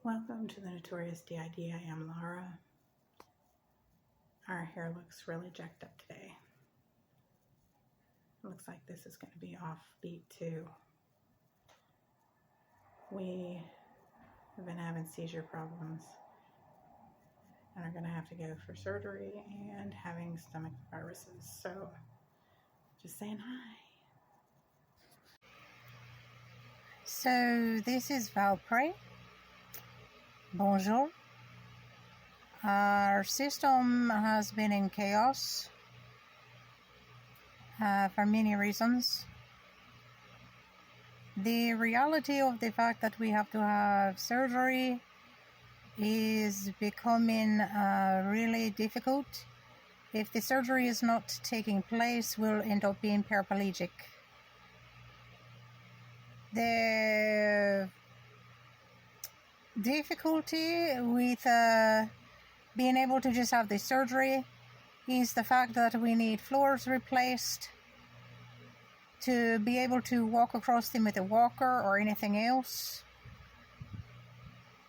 Welcome to the Notorious D.I.D. I am Lara. Our hair looks really jacked up today. Looks like this is going to be offbeat too. We have been having seizure problems and are going to have to go for surgery and having stomach viruses. So just saying hi. So this is Valpray. Bonjour. Our system has been in chaos for many reasons. The reality of the fact that we have to have surgery is becoming really difficult. If the surgery is not taking place, we'll end up being paraplegic. The difficulty with being able to just have the surgery is the fact that we need floors replaced to be able to walk across them with a walker or anything else.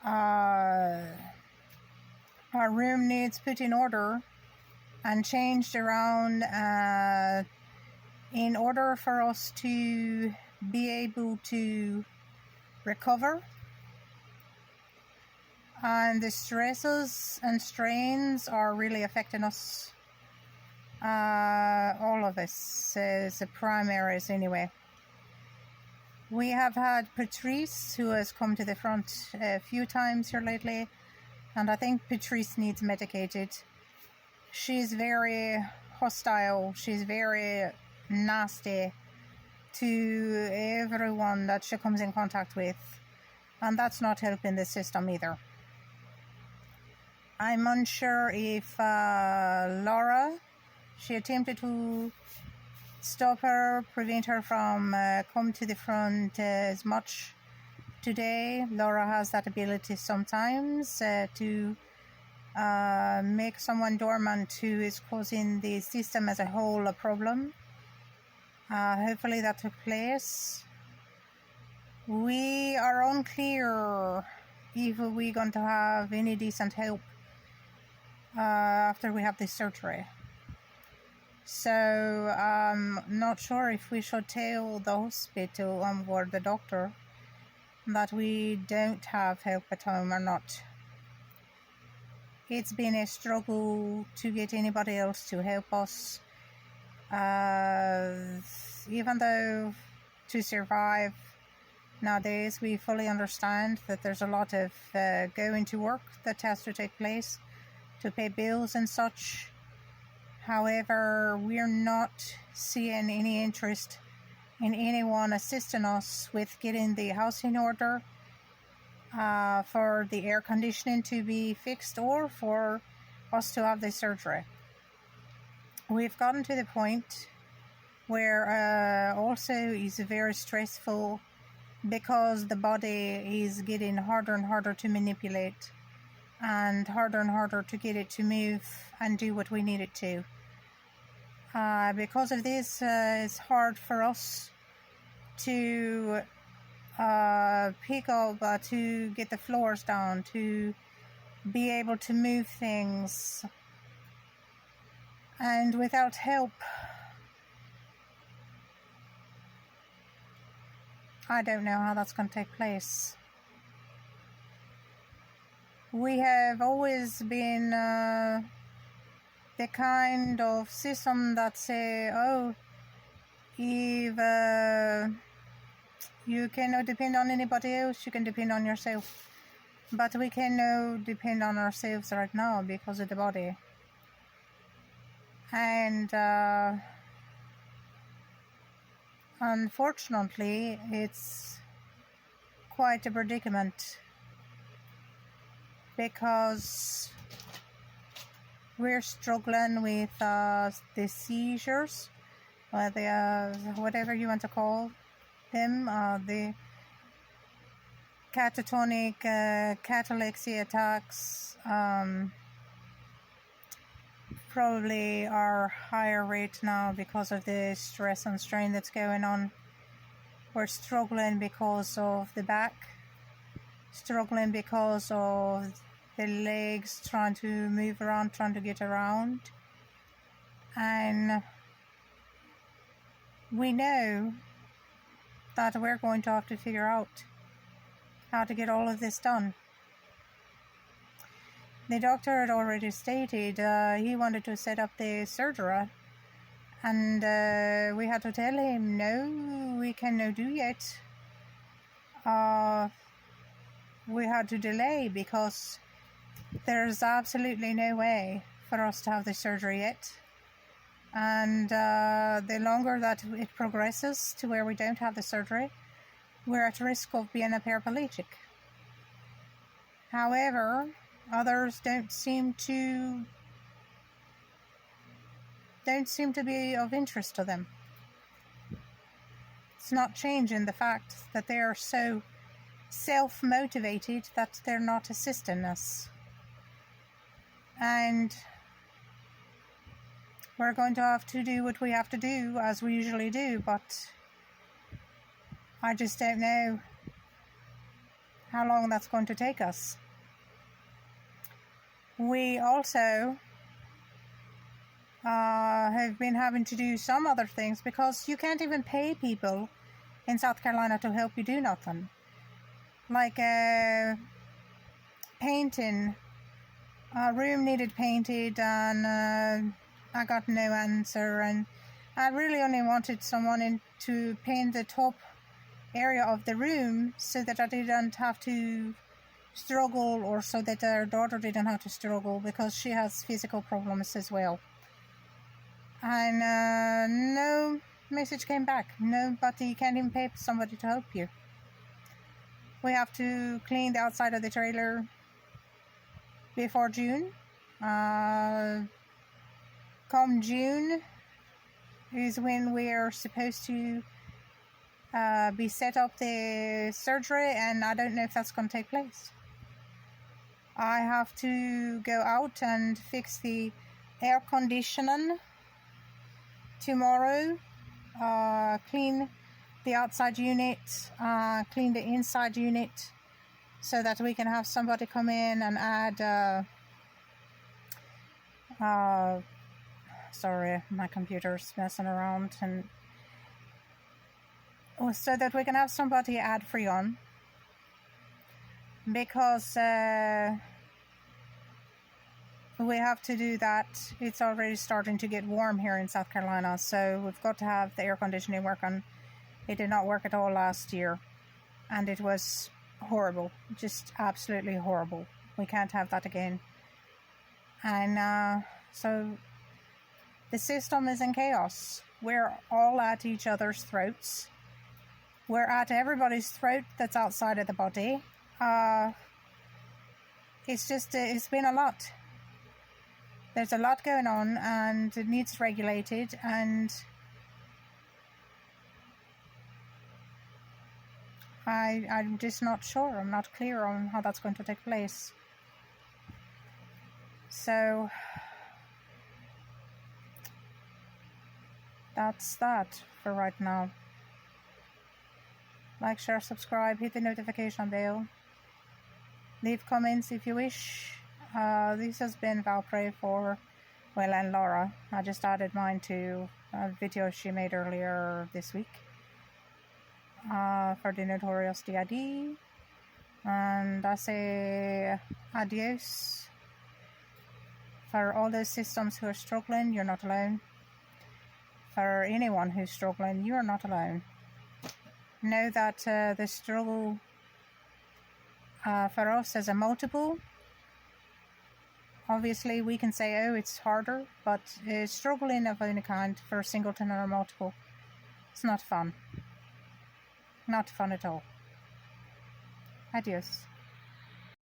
Our room needs put in order and changed around in order for us to be able to recover. And the stresses and strains are really affecting us, all of us, as the primaries anyway. We have had Patrice, who has come to the front a few times here lately, and I think Patrice needs medicated. She's very hostile, she's very nasty to everyone that she comes in contact with, and that's not helping the system either. I'm unsure if Lara, she attempted to stop her, prevent her from come to the front as much today. Lara has that ability sometimes to make someone dormant who is causing the system as a whole a problem. Hopefully that took place. We are unclear if we're going to have any decent help after we have this surgery. So I'm not sure if we should tell the hospital or the doctor that we don't have help at home or not. It's been a struggle to get anybody else to help us, even though to survive nowadays we fully understand that there's a lot of going to work that has to take place to pay bills and such. However, we're not seeing any interest in anyone assisting us with getting the house in order, for the air conditioning to be fixed, or for us to have the surgery. We've gotten to the point where also is very stressful because the body is getting harder and harder to manipulate and harder to get it to move and do what we need it to. Because of this, it's hard for us to pick up, to get the floors down, to be able to move things. And without help, I don't know how that's going to take place. We have always been the kind of system that say, oh, if you cannot depend on anybody else, you can depend on yourself. But we cannot depend on ourselves right now because of the body. And unfortunately, it's quite a predicament because we're struggling with the seizures, whatever you want to call them, the catatonic catalepsy attacks probably are higher rate now because of the stress and strain that's going on. We're struggling because of the back, struggling because of the legs trying to move around, trying to get around. And we know that we're going to have to figure out how to get all of this done. The doctor had already stated he wanted to set up the surgery, and we had to tell him, no, we cannot do yet. We had to delay because there's absolutely no way for us to have the surgery yet. And the longer that it progresses to where we don't have the surgery, we're at risk of being a paraplegic. However, others don't seem to be of interest to them. It's not changing the fact that they are so self-motivated that they're not assisting us. And we're going to have to do what we have to do, as we usually do, but I just don't know how long that's going to take us. We also have been having to do some other things because you can't even pay people in South Carolina to help you do nothing. Like painting. A room needed painted and I got no answer, and I really only wanted someone in to paint the top area of the room so that I didn't have to struggle, or so that our daughter didn't have to struggle, because she has physical problems as well. And no message came back. Nobody, you can't even pay somebody to help you. We have to clean the outside of the trailer before June. Come June is when we're supposed to be set up the surgery, and I don't know if that's going to take place. I have to go out and fix the air conditioning tomorrow, clean the outside unit, clean the inside unit, so that we can have somebody come in and add sorry, my computer's messing around, and so that we can have somebody add Freon, because we have to do that. It's already starting to get warm here in South Carolina, so we've got to have the air conditioning work on. It did not work at all last year, and it was horrible, just absolutely horrible. We can't have that again. And so the system is in chaos. We're all at each other's throats. We're at everybody's throat that's outside of the body. It's been a lot. There's a lot going on, and it needs regulated, and I'm just not sure. I'm not clear on how that's going to take place. So that's that for right now. Like, share, subscribe, hit the notification bell. Leave comments if you wish. This has been Valpray for and Lara. I just added mine to a video she made earlier this week for the notorious D.I.D. And I say adios. For all those systems who are struggling, you're not alone. For anyone who's struggling, you are not alone. Know that the struggle for us as a multiple, obviously we can say, oh, it's harder, but struggling of any kind for a singleton or a multiple, it's not fun. Not fun at all. Adios.